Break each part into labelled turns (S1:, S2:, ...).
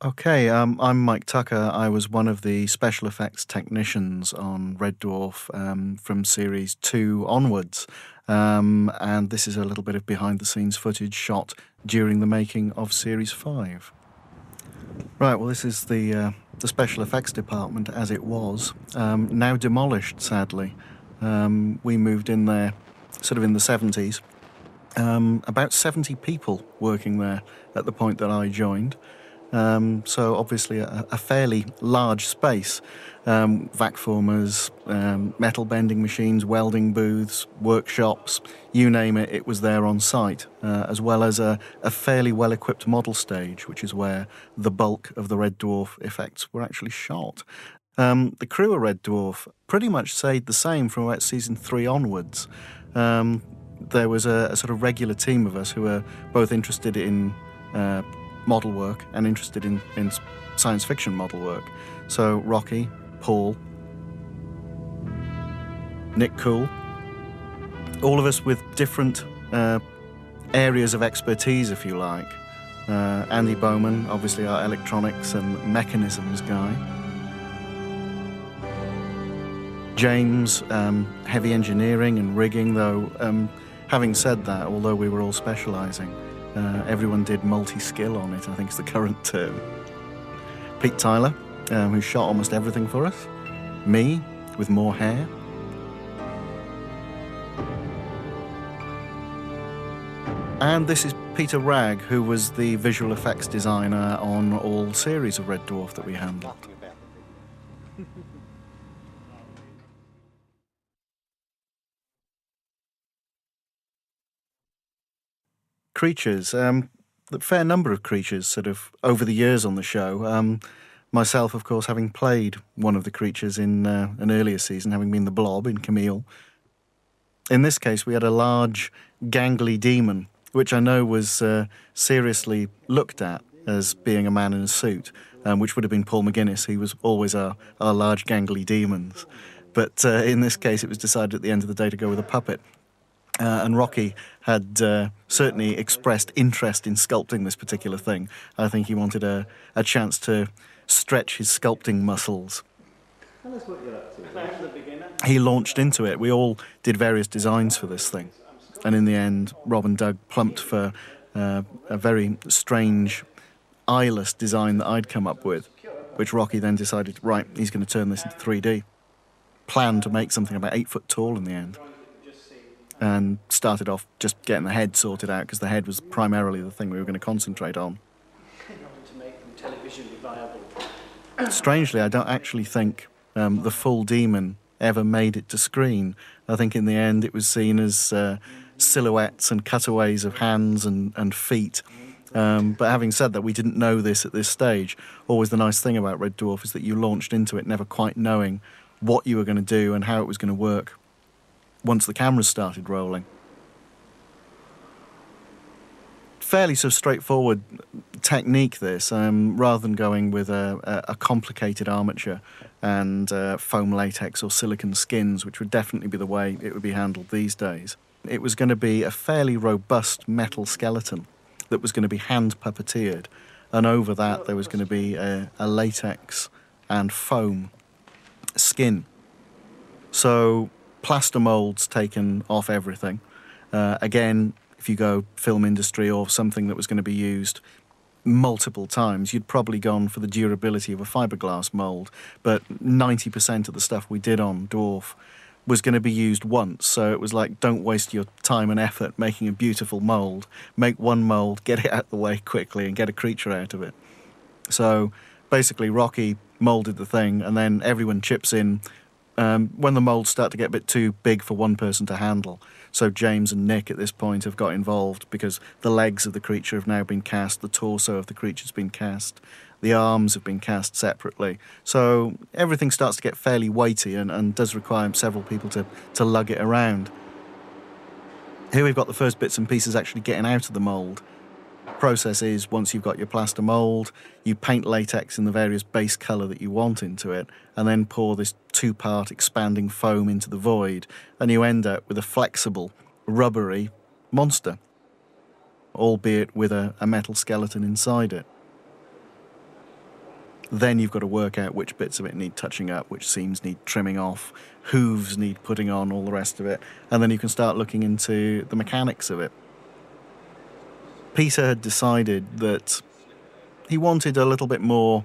S1: Okay, I'm Mike Tucker. I was one of the special effects technicians on Red Dwarf from Series 2 onwards. And this is a little bit of behind-the-scenes footage shot during the making of Series 5. Right, well, this is the special effects department as it was, now demolished, sadly. We moved in there sort of in the 70s. About 70 people working there at the point that I joined. So obviously a fairly large space. Vac formers, metal bending machines, welding booths, workshops, you name it, it was there on site, as well as a fairly well-equipped model stage, which is where the bulk of the Red Dwarf effects were actually shot. The crew of Red Dwarf pretty much stayed the same from about season 3 onwards. There was a sort of regular team of us who were both interested in model work and interested in science fiction model work. So Rocky, Paul, Nick Cool, all of us with different areas of expertise, if you like. Andy Bowman, obviously our electronics and mechanisms guy. James, heavy engineering and rigging, though having said that, although we were all specialising, everyone did multi-skill on it, I think is the current term. Pete Tyler, who shot almost everything for us. Me, with more hair. And this is Peter Ragg, who was the visual effects designer on all series of Red Dwarf that we handled. Creatures, a fair number of creatures sort of over the years on the show. Myself, of course, having played one of the creatures in an earlier season, having been the Blob in Camille. In this case, we had a large, gangly demon, which I know was seriously looked at as being a man in a suit, which would have been Paul McGuinness. He was always our large, gangly demons. But in this case, it was decided at the end of the day to go with a puppet. And Rocky had certainly expressed interest in sculpting this particular thing. I think he wanted a chance to stretch his sculpting muscles.
S2: Tell us what you're up to.
S1: He launched into it. We all did various designs for this thing. And in the end, Rob and Doug plumped for a very strange, eyeless design that I'd come up with, which Rocky then decided, right, he's going to turn this into 3D. Planned to make something about 8 foot tall in the end. And started off just getting the head sorted out, because the head was primarily the thing we were going to concentrate on.
S2: In order to make them televisionally viable.
S1: Strangely, I don't actually think the full demon ever made it to screen. I think in the end it was seen as silhouettes and cutaways of hands and feet. But having said that, we didn't know this at this stage. Always the nice thing about Red Dwarf is that you launched into it never quite knowing what you were going to do and how it was going to work once the cameras started rolling. Fairly so straightforward technique, this, rather than going with a complicated armature and foam latex or silicon skins, which would definitely be the way it would be handled these days. It was going to be a fairly robust metal skeleton that was going to be hand puppeteered, and over that there was going to be a latex and foam skin. So plaster molds taken off everything. Again, if you go film industry or something that was going to be used multiple times, you'd probably gone for the durability of a fiberglass mold. But 90% of the stuff we did on Dwarf was going to be used once. So it was like, don't waste your time and effort making a beautiful mold. Make one mold, get it out of the way quickly, and get a creature out of it. So basically, Rocky molded the thing, and then everyone chips in when the molds start to get a bit too big for one person to handle. So James and Nick at this point have got involved, because the legs of the creature have now been cast, the torso of the creature's been cast, the arms have been cast separately. So everything starts to get fairly weighty and does require several people to lug it around. Here we've got the first bits and pieces actually getting out of the mould. Process is, once you've got your plaster mould, you paint latex in the various base colour that you want into it, and then pour this 2-part expanding foam into the void, and you end up with a flexible, rubbery monster, albeit with a metal skeleton inside it. Then you've got to work out which bits of it need touching up, which seams need trimming off, hooves need putting on, all the rest of it. And then you can start looking into the mechanics of it. Peter had decided that he wanted a little bit more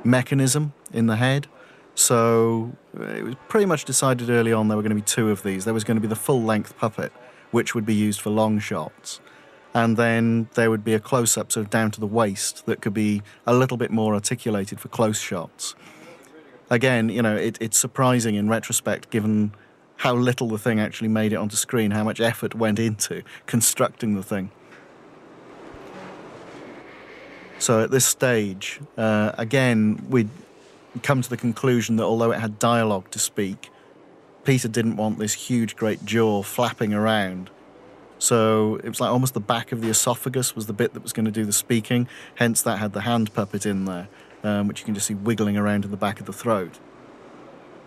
S1: mechanism in the head. So it was pretty much decided early on there were going to be two of these. There was going to be the full-length puppet, which would be used for long shots. And then there would be a close-up sort of down to the waist that could be a little bit more articulated for close shots. Again, it's surprising in retrospect, given how little the thing actually made it onto screen, how much effort went into constructing the thing. So at this stage, again, we'd come to the conclusion that although it had dialogue to speak, Peter didn't want this huge, great jaw flapping around. So it was like almost the back of the esophagus was the bit that was going to do the speaking, hence that had the hand puppet in there, which you can just see wiggling around in the back of the throat.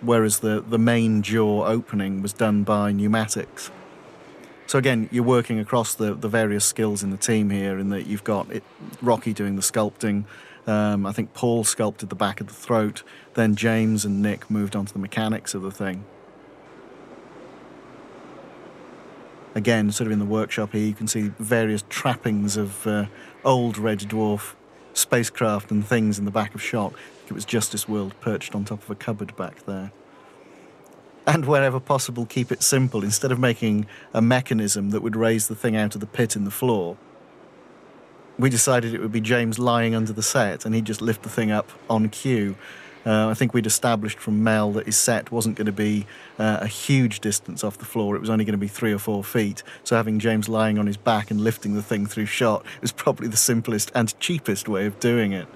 S1: Whereas the main jaw opening was done by pneumatics. So again, you're working across the various skills in the team here, in that you've got Rocky doing the sculpting. I think Paul sculpted the back of the throat. Then James and Nick moved on to the mechanics of the thing. Again, sort of in the workshop here, you can see various trappings of old Red Dwarf spacecraft and things in the back of shot. It was Justice World perched on top of a cupboard back there. And wherever possible, keep it simple. Instead of making a mechanism that would raise the thing out of the pit in the floor, we decided it would be James lying under the set and he'd just lift the thing up on cue. I think we'd established from Mel that his set wasn't going to be a huge distance off the floor. It was only going to be 3 or 4 feet. So having James lying on his back and lifting the thing through shot was probably the simplest and cheapest way of doing it.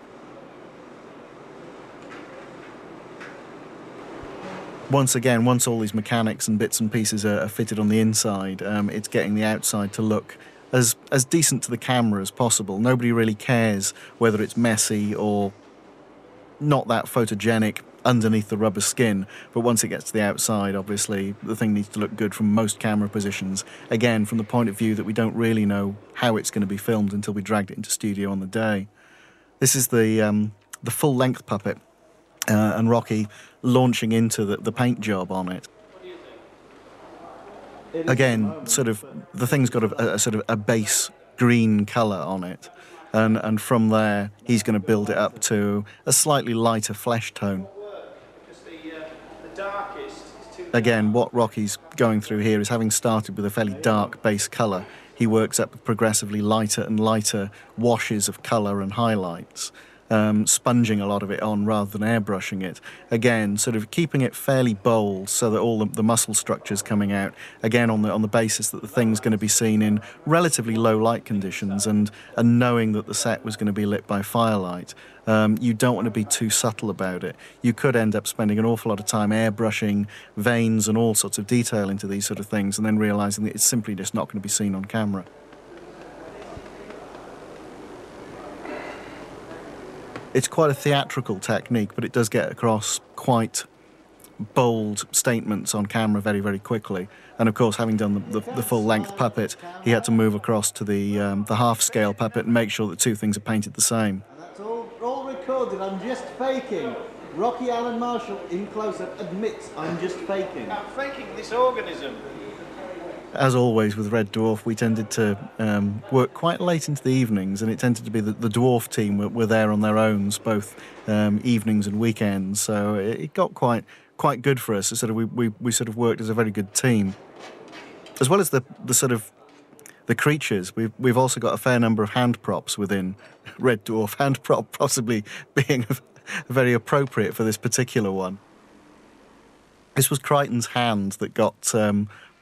S1: Once all these mechanics and bits and pieces are fitted on the inside, it's getting the outside to look as decent to the camera as possible. Nobody really cares whether it's messy or not that photogenic underneath the rubber skin, but once it gets to the outside, obviously, the thing needs to look good from most camera positions. Again, from the point of view that we don't really know how it's going to be filmed until we dragged it into studio on the day. This is the full-length puppet, and Rocky launching into the paint job on it. Again, sort of, the thing's got a sort of a base green colour on it. And from there, he's going to build it up to a slightly lighter flesh tone. Again, what Rocky's going through here is, having started with a fairly dark base colour, he works up with progressively lighter and lighter washes of colour and highlights, sponging a lot of it on rather than airbrushing it. Again, sort of keeping it fairly bold so that all the muscle structure's coming out, again on the basis that the thing's going to be seen in relatively low light conditions, and knowing that the set was going to be lit by firelight. You don't want to be too subtle about it. You could end up spending an awful lot of time airbrushing veins and all sorts of detail into these sort of things, and then realising that it's simply just not going to be seen on camera. It's quite a theatrical technique, but it does get across quite bold statements on camera very, very quickly. And of course, having done the full-length puppet, he had to move across to the half-scale puppet and make sure that two things are painted the same.
S2: And that's all recorded. I'm just faking. Rocky Alan Marshall, in close-up, admits I'm just faking. I'm faking this organism.
S1: As always with Red Dwarf, we tended to work quite late into the evenings, and it tended to be the Dwarf team were there on their own, both evenings and weekends. So it got quite good for us. So we sort of worked as a very good team, as well as the sort of the creatures. We've also got a fair number of hand props within Red Dwarf. Hand prop possibly being very appropriate for this particular one. This was Crichton's hand that got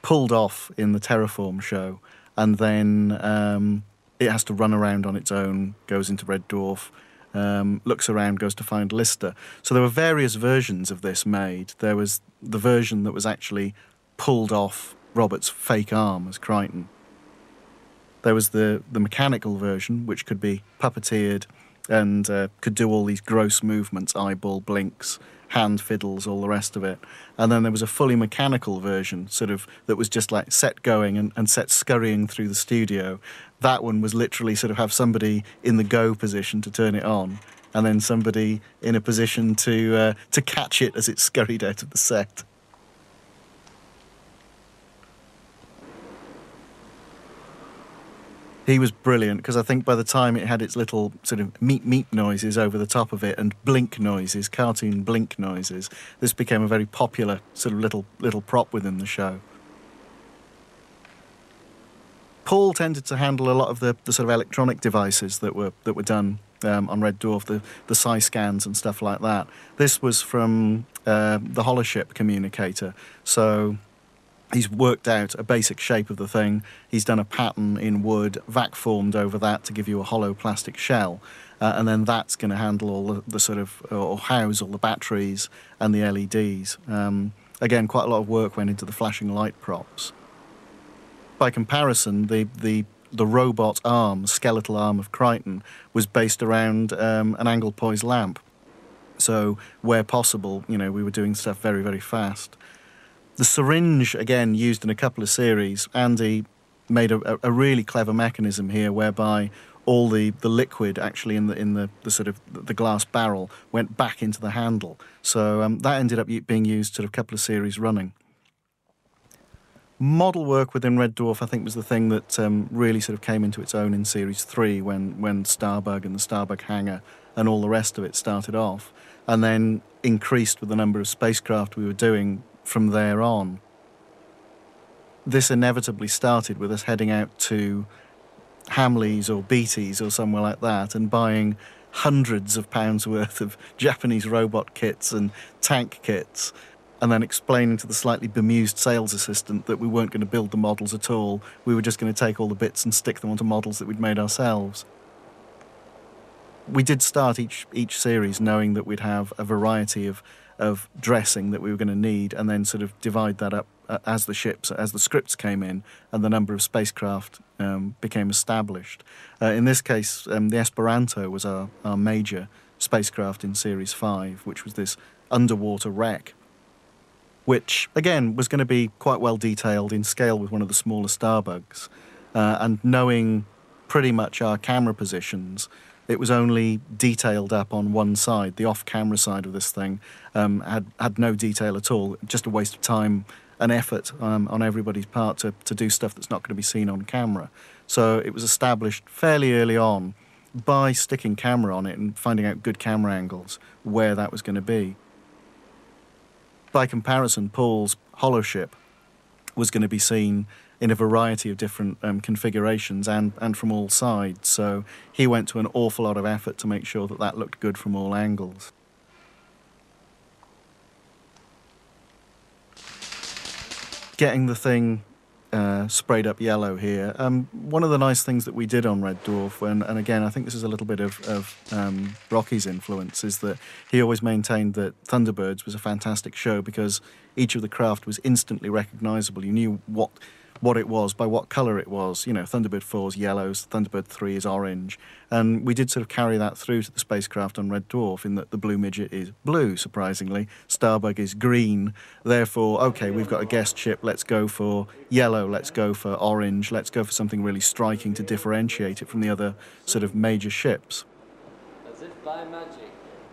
S1: pulled off in the Terraform show, and then it has to run around on its own, goes into Red Dwarf, looks around, goes to find Lister. So there were various versions of this made. There was the version that was actually pulled off Robert's fake arm as Crichton. There was the mechanical version, which could be puppeteered and could do all these gross movements, eyeball blinks, hand fiddles, all the rest of it. And then there was a fully mechanical version, sort of, that was just like set going and set scurrying through the studio. That one was literally sort of have somebody in the go position to turn it on, and then somebody in a position to catch it as it scurried out of the set. He was brilliant, because I think by the time it had its little sort of meep noises over the top of it and blink noises, cartoon blink noises, this became a very popular sort of little prop within the show. Paul tended to handle a lot of the sort of electronic devices that were done on Red Dwarf, the side scans and stuff like that. This was from the holoship communicator, so he's worked out a basic shape of the thing. He's done a pattern in wood, vac formed over that to give you a hollow plastic shell, and then that's going to handle all the sort of, or house all the batteries and the LEDs. Again, quite a lot of work went into the flashing light props. By comparison, the robot arm, skeletal arm of Crichton, was based around an angle poise lamp. So where possible, we were doing stuff very, very fast. The syringe, again, used in a couple of series. Andy made a really clever mechanism here whereby all the liquid actually in the sort of the glass barrel went back into the handle. So that ended up being used sort of a couple of series running. Model work within Red Dwarf, I think, was the thing that really sort of came into its own in Series 3 when Starbug and the Starbug hangar and all the rest of it started off, and then increased with the number of spacecraft we were doing from there on. This inevitably started with us heading out to Hamleys or Beatties or somewhere like that and buying hundreds of pounds worth of Japanese robot kits and tank kits, and then explaining to the slightly bemused sales assistant that we weren't going to build the models at all. We were just going to take all the bits and stick them onto models that we'd made ourselves. We did start each series knowing that we'd have a variety of dressing that we were going to need, and then sort of divide that up as the scripts came in and the number of spacecraft became established. In this case, the Esperanto was our major spacecraft in Series 5, which was this underwater wreck, which, again, was going to be quite well detailed in scale with one of the smaller Starbugs. And knowing pretty much our camera positions, it was only detailed up on one side. The off-camera side of this thing had no detail at all, just a waste of time and effort on everybody's part to do stuff that's not going to be seen on camera. So it was established fairly early on by sticking camera on it and finding out good camera angles where that was going to be. By comparison, Paul's holoship was going to be seen in a variety of different configurations and from all sides, so he went to an awful lot of effort to make sure that looked good from all angles. Getting the thing sprayed up yellow here. One of the nice things that we did on Red Dwarf, and again, I think this is a little bit of Rocky's influence, is that he always maintained that Thunderbirds was a fantastic show because each of the craft was instantly recognisable. You knew what it was by what colour it was. Thunderbird 4 is yellow, Thunderbird 3 is orange, and we did sort of carry that through to the spacecraft on Red Dwarf, in that the Blue Midget is blue, surprisingly, Starbug is green, therefore, okay, we've got a guest ship, let's go for yellow, let's go for orange, let's go for something really striking to differentiate it from the other sort of major ships.
S3: As if by magic.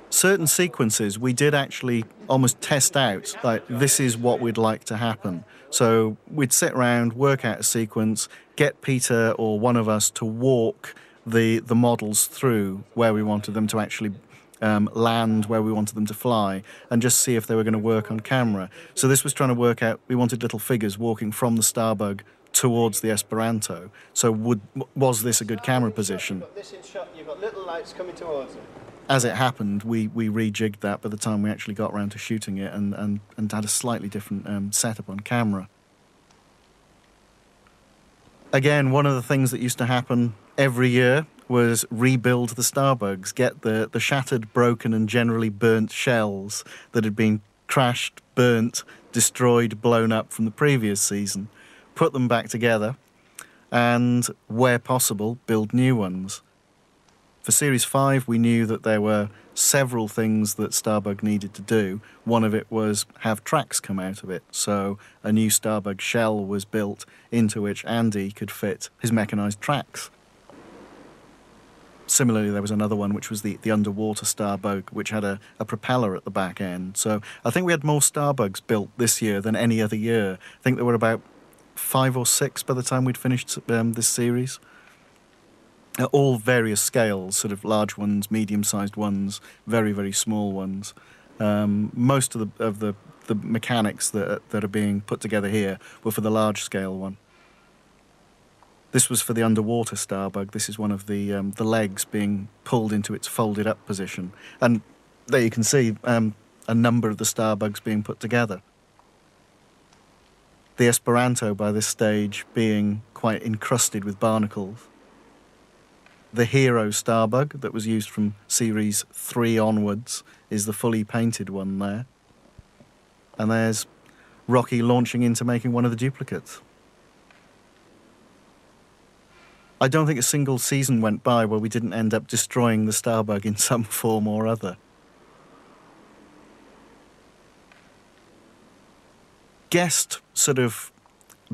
S1: Certain sequences we did actually almost test out, like, this is what we'd like to happen. So we'd sit around, work out a sequence, get Peter or one of us to walk the models through where we wanted them to actually land, where we wanted them to fly, and just see if they were going to work on camera. So this was trying to work out, we wanted little figures walking from the Starbug towards the Esperanto. So was this a good camera position?
S2: You've got this in shot, you've got little lights coming towards it.
S1: As it happened, we rejigged that by the time we actually got around to shooting it and had a slightly different setup on camera. Again, one of the things that used to happen every year was rebuild the Starbugs, get the shattered, broken and generally burnt shells that had been crashed, burnt, destroyed, blown up from the previous season, put them back together and, where possible, build new ones. For Series 5, we knew that there were several things that Starbug needed to do. One of it was have tracks come out of it. So a new Starbug shell was built into which Andy could fit his mechanised tracks. Similarly, there was another one which was the underwater Starbug, which had a propeller at the back end. So I think we had more Starbugs built this year than any other year. I think there were about 5 or 6 by the time we'd finished this series. All various scales, sort of large ones, medium-sized ones, very, very small ones. Most of the mechanics that are being put together here were for the large-scale one. This was for the underwater Starbug. This is one of the legs being pulled into its folded-up position. And there you can see a number of the Starbugs being put together. The Esperanto, by this stage, being quite encrusted with barnacles. The Hero Starbug that was used from Series 3 onwards is the fully painted one there. And there's Rocky launching into making one of the duplicates. I don't think a single season went by where we didn't end up destroying the Starbug in some form or other. Guest sort of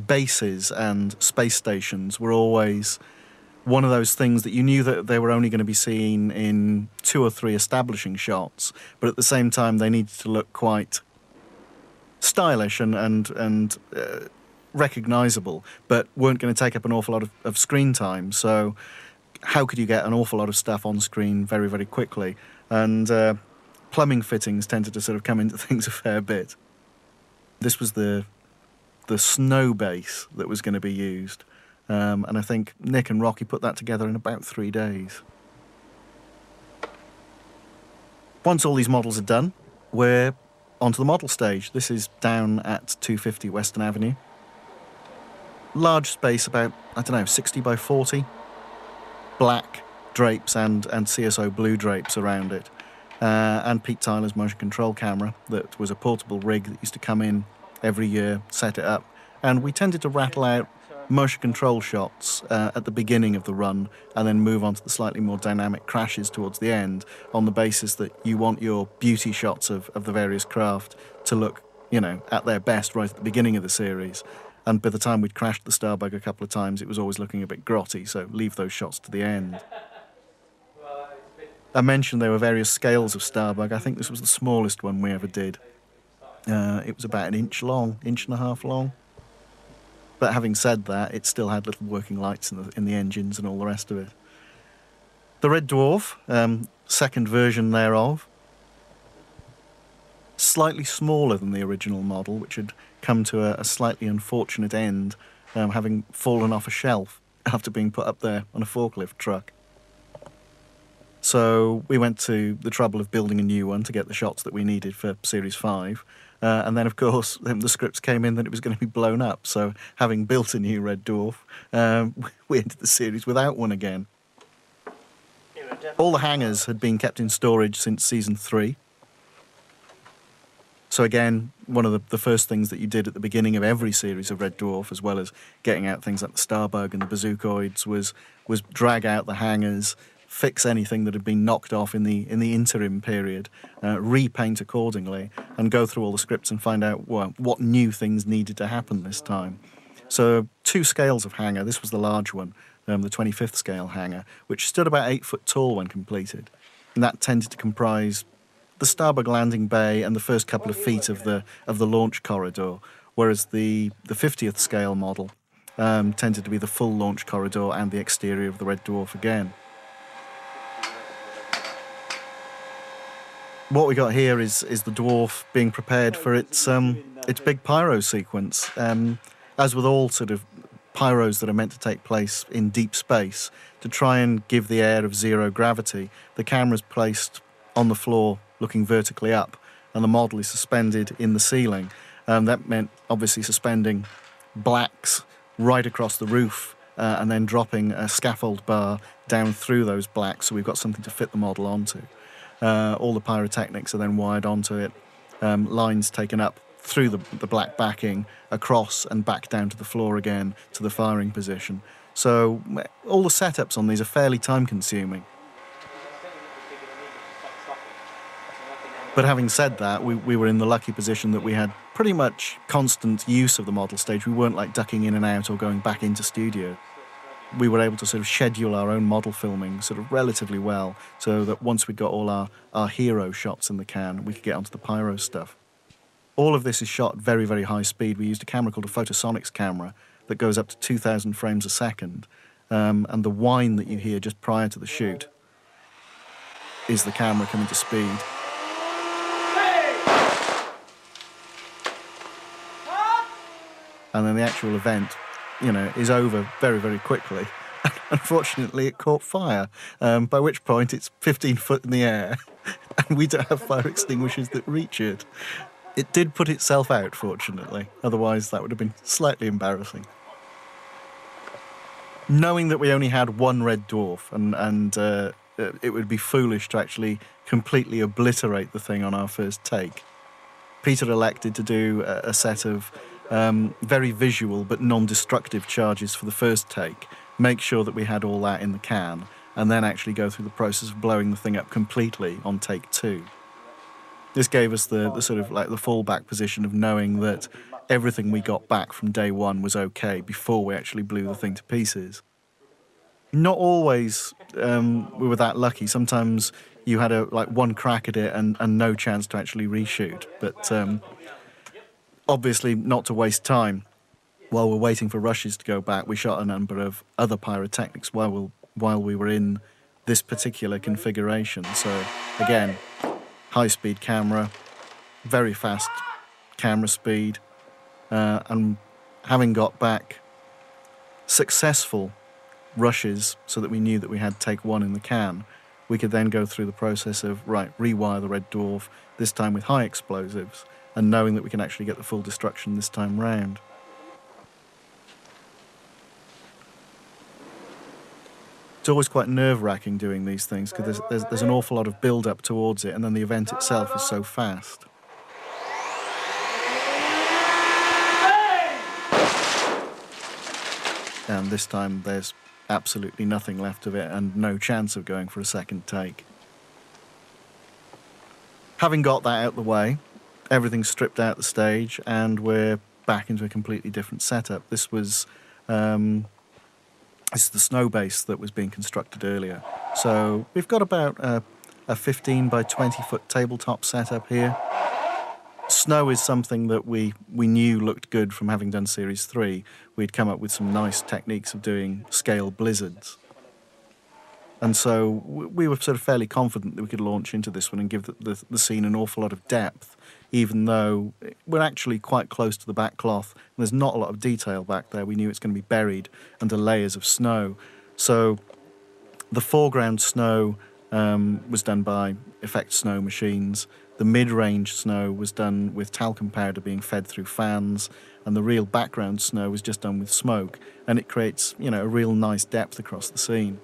S1: bases and space stations were always one of those things that you knew that they were only going to be seen in 2 or 3 establishing shots, but at the same time they needed to look quite stylish and recognisable, but weren't going to take up an awful lot of screen time. So how could you get an awful lot of stuff on screen very, very quickly? And plumbing fittings tended to sort of come into things a fair bit. This was the snow base that was going to be used. And I think Nick and Rocky put that together in about 3 days. Once all these models are done, we're onto the model stage. This is down at 250 Western Avenue. Large space, about, 60 by 40. Black drapes and CSO blue drapes around it. And Pete Tyler's motion control camera that was a portable rig that used to come in every year, set it up. And we tended to rattle out motion control shots at the beginning of the run and then move on to the slightly more dynamic crashes towards the end on the basis that you want your beauty shots of the various craft to look, at their best right at the beginning of the series. And by the time we'd crashed the Starbug a couple of times, it was always looking a bit grotty, so leave those shots to the end. I mentioned there were various scales of Starbug. I think this was the smallest one we ever did. It was about 1 inch long, 1.5 long. But having said that, it still had little working lights in the engines and all the rest of it. The Red Dwarf, second version thereof, slightly smaller than the original model, which had come to a slightly unfortunate end, having fallen off a shelf after being put up there on a forklift truck. So we went to the trouble of building a new one to get the shots that we needed for Series 5. And then, of course, the scripts came in that it was going to be blown up. So having built a new Red Dwarf, we entered the series without one again. All the hangars had been kept in storage since Season 3. So again, one of the first things that you did at the beginning of every series of Red Dwarf, as well as getting out things like the Starbug and the Bazookoids, was drag out the hangars, fix anything that had been knocked off in the interim period, repaint accordingly, and go through all the scripts and find out what new things needed to happen this time. So 2 scales of hangar. This was the large one, the 25th scale hangar, which stood about 8 foot tall when completed. And that tended to comprise the Starbug landing bay and the first couple of feet of the launch corridor, whereas the 50th scale model tended to be the full launch corridor and the exterior of the Red Dwarf again. What we got here is the Dwarf being prepared for its big pyro sequence. As with all sort of pyros that are meant to take place in deep space, to try and give the air of zero gravity, the camera's placed on the floor looking vertically up, and the model is suspended in the ceiling. That meant obviously suspending blacks right across the roof and then dropping a scaffold bar down through those blacks, so we've got something to fit the model onto. All the pyrotechnics are then wired onto it, lines taken up through the black backing, across and back down to the floor again to the firing position. So all the setups on these are fairly time-consuming. But having said that, we were in the lucky position that we had pretty much constant use of the model stage. We weren't like ducking in and out or going back into studio. we were able to sort of schedule our own model filming sort of relatively well, so that once we got all our hero shots in the can, we could get onto the pyro stuff. All of this is shot at very, very high speed. We used a camera called a Photosonics camera that goes up to 2,000 frames a second, and the whine that you hear just prior to the shoot is the camera coming to speed. And then the actual event, is over very, very quickly. Unfortunately, it caught fire, by which point it's 15 foot in the air, and we don't have fire extinguishers that reach it. It did put itself out, fortunately. Otherwise, that would have been slightly embarrassing. Knowing that we only had one red dwarf, and it would be foolish to actually completely obliterate the thing on our first take, Peter elected to do a set of very visual but non-destructive charges for the first take, make sure that we had all that in the can, and then actually go through the process of blowing the thing up completely on take 2. This gave us the sort of like the fallback position of knowing that everything we got back from day 1 was okay before we actually blew the thing to pieces. Not always we were that lucky. Sometimes you had one crack at it and no chance to actually reshoot. But obviously, not to waste time, while we're waiting for rushes to go back, we shot a number of other pyrotechnics while we were in this particular configuration. So again, high-speed camera, very fast camera speed, and having got back successful rushes so that we knew that we had take 1 in the can, we could then go through the process of, rewire the red dwarf, this time with high explosives, and knowing that we can actually get the full destruction this time round. It's always quite nerve-wracking doing these things because there's an awful lot of build-up towards it, and then the event itself is so fast. And this time there's absolutely nothing left of it and no chance of going for a second take. Having got that out the way, everything's stripped out the stage and we're back into a completely different setup. This was this is the snow base that was being constructed earlier. So we've got about a 15 by 20 foot tabletop setup here. Snow is something that we knew looked good from having done Series 3. We'd come up with some nice techniques of doing scale blizzards. And so we were sort of fairly confident that we could launch into this one and give the scene an awful lot of depth, even though we're actually quite close to the back cloth. And there's not a lot of detail back there. We knew it's going to be buried under layers of snow. So the foreground snow was done by effect snow machines. The mid-range snow was done with talcum powder being fed through fans, and the real background snow was just done with smoke. And it creates, a real nice depth across the scene.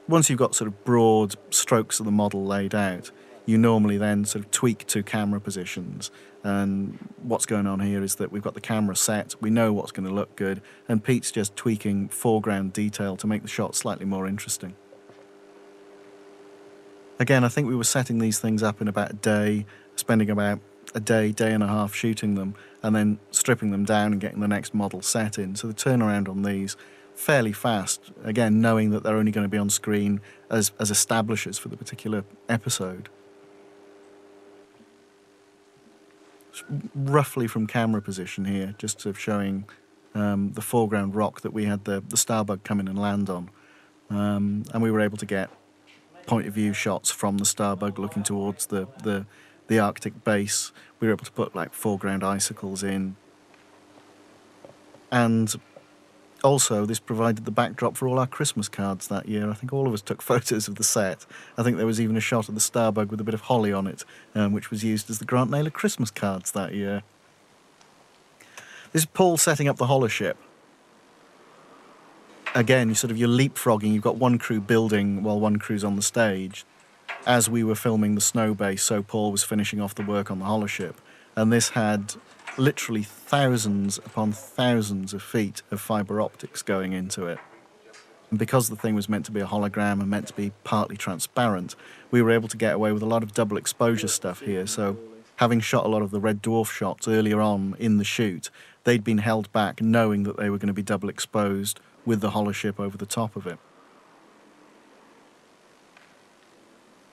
S1: Once you've got sort of broad strokes of the model laid out, you normally then sort of tweak to camera positions. And what's going on here is that we've got the camera set, we know what's going to look good, and Pete's just tweaking foreground detail to make the shot slightly more interesting. Again, I think we were setting these things up in about a day, spending about a day and a half shooting them, and then stripping them down and getting the next model set in. So the turnaround on these, fairly fast, again, knowing that they're only going to be on screen as establishers for the particular episode. Roughly from camera position here, just sort of showing the foreground rock that we had the Starbug come in and land on. And we were able to get point of view shots from the Starbug looking towards the Arctic base. We were able to put foreground icicles in. And also, this provided the backdrop for all our Christmas cards that year. I think all of us took photos of the set. I think there was even a shot of the Starbug with a bit of holly on it, which was used as the Grant Naylor Christmas cards that year. This is Paul setting up the holoship. Again, you're leapfrogging. You've got one crew building while one crew's on the stage. As we were filming the snow base, so Paul was finishing off the work on the holoship. And this had literally thousands upon thousands of feet of fibre optics going into it. And because the thing was meant to be a hologram and meant to be partly transparent, we were able to get away with a lot of double exposure stuff here. So having shot a lot of the red dwarf shots earlier on in the shoot, they'd been held back knowing that they were going to be double exposed with the hollow ship over the top of it.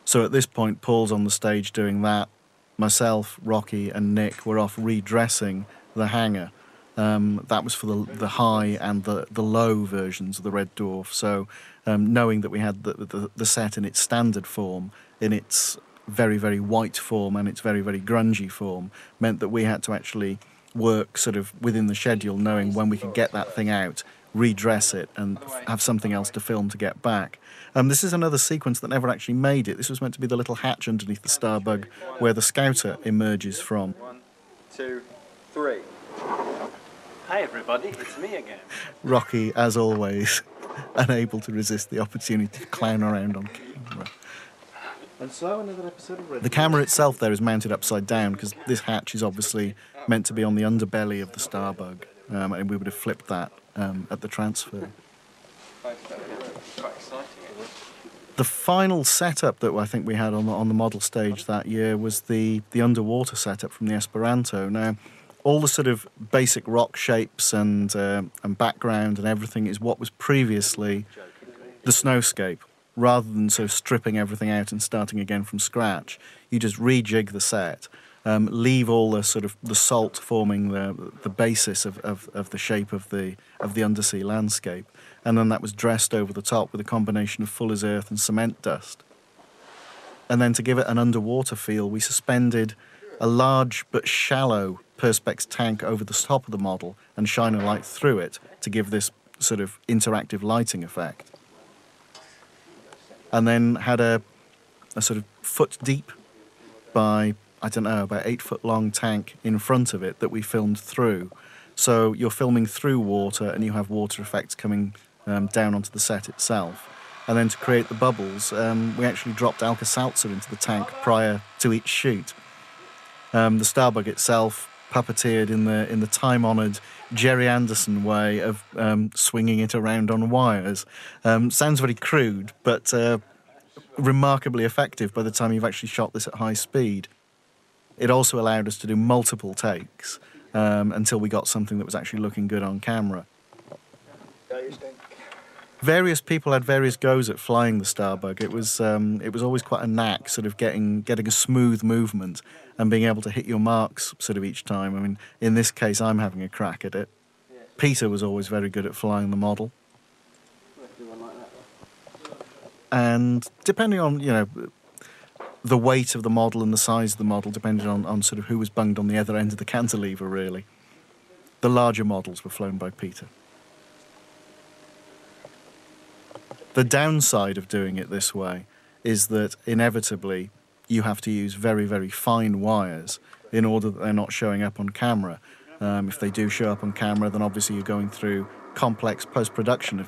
S1: So at this point, Paul's on the stage doing that. Myself, Rocky and Nick were off redressing the hangar. That was for the high and the low versions of the Red Dwarf. So knowing that we had the set in its standard form, in its very, very white form and its very, very grungy form, meant that we had to actually work sort of within the schedule, knowing when we could get that thing out, redress it, and have something else to film to get back. This is another sequence that never actually made it. This was meant to be the little hatch underneath the Starbug where the Scouter emerges from.
S4: 1, 2, 3.
S5: Hi everybody, it's me again.
S1: Rocky, as always, unable to resist the opportunity to clown around on camera.
S2: And so another episode of Red
S1: The camera itself there is mounted upside down because this hatch is obviously meant to be on the underbelly of the Starbug, and we would have flipped that at the transfer.
S4: Quite exciting.
S1: The final setup that I think we had on the model stage that year was the underwater setup from the Esperanto. Now, all the sort of basic rock shapes and background and everything is what was previously the snowscape. Rather than sort of stripping everything out and starting again from scratch, you just rejig the set, leave all the sort of the salt forming the basis of the shape of the undersea landscape, and then that was dressed over the top with a combination of fuller's earth and cement dust. And then to give it an underwater feel, we suspended a large but shallow Perspex tank over the top of the model and shine a light through it to give this sort of interactive lighting effect. And then had a sort of foot deep by, I don't know, about 8 foot long tank in front of it that we filmed through. So you're filming through water and you have water effects coming down onto the set itself. And then to create the bubbles, we actually dropped Alka-Seltzer into the tank prior to each shoot. The Starbug itself puppeteered in the time-honoured Jerry Anderson way of swinging it around on wires. Sounds very crude, but remarkably effective by the time you've actually shot this at high speed. It also allowed us to do multiple takes until we got something that was actually looking good on camera. Various people had various goes at flying the Starbug. It was always quite a knack, sort of getting a smooth movement and being able to hit your marks sort of each time. I mean, in this case, I'm having a crack at it. Peter was always very good at flying the model. And depending on, the weight of the model and the size of the model, depending on sort of who was bunged on the other end of the cantilever, really. The larger models were flown by Peter. The downside of doing it this way is that inevitably you have to use very, very fine wires in order that they're not showing up on camera. If they do show up on camera, then obviously you're going through complex post-production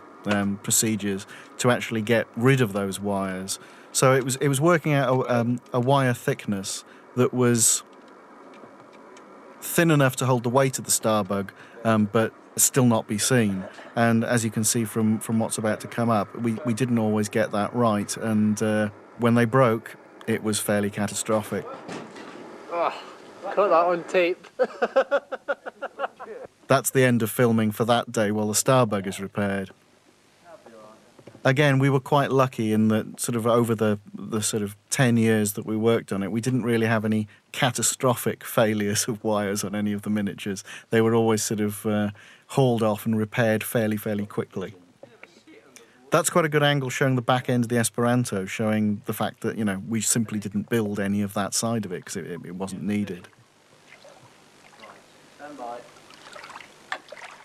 S1: procedures to actually get rid of those wires. So it was working out a wire thickness that was thin enough to hold the weight of the Starbug, but still not be seen. And as you can see from what's about to come up, we didn't always get that right. And when they broke, it was fairly catastrophic.
S5: Oh, cut that on tape.
S1: That's the end of filming for that day while the Starbug is repaired. Again, we were quite lucky in that sort of over the sort of 10 years that we worked on it, we didn't really have any catastrophic failures of wires on any of the miniatures. They were always sort of hauled off and repaired fairly quickly. That's quite a good angle showing the back end of the Esperanto, showing the fact that, we simply didn't build any of that side of it because it wasn't needed.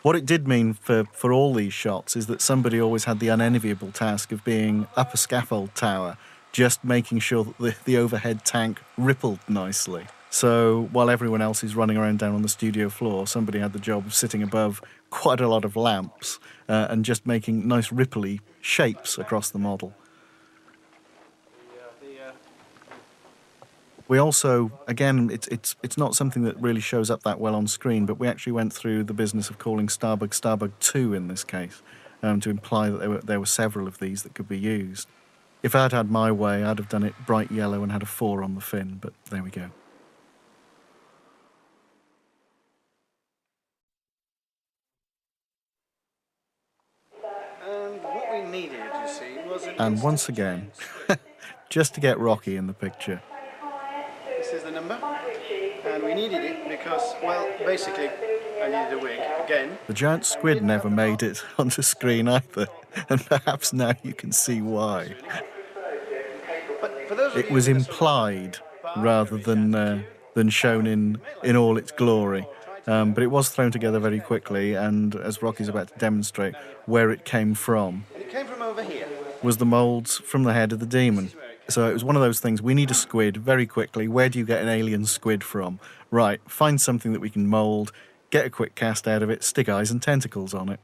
S1: What it did mean for all these shots is that somebody always had the unenviable task of being up a scaffold tower, just making sure that the overhead tank rippled nicely. So while everyone else is running around down on the studio floor, somebody had the job of sitting above quite a lot of lamps and just making nice ripply shapes across the model. We also, again, it's not something that really shows up that well on screen, but we actually went through the business of calling Starbug 2 in this case, to imply that there were several of these that could be used. If I'd had my way, I'd have done it bright yellow and had a 4 on the fin, but there we go.
S2: I needed, you see, was an
S1: And once
S2: instant
S1: again,
S2: change.
S1: just to get Rocky in the picture.
S2: This is the number, and we needed it because, well, basically, I needed a wig again.
S1: The giant squid never made it onto screen either, and perhaps now you can see why.
S2: But for those of
S1: It
S2: you
S1: was
S2: in the sort of
S1: implied rather than shown in all its glory. But it was thrown together very quickly, and as Rocky's about to demonstrate, where it came from
S2: and it came from over here.
S1: was the moulds from the head of the demon. So it was one of those things, we need a squid very quickly. Where do you get an alien squid from? Right, find something that we can mould, get a quick cast out of it, stick eyes and tentacles on it.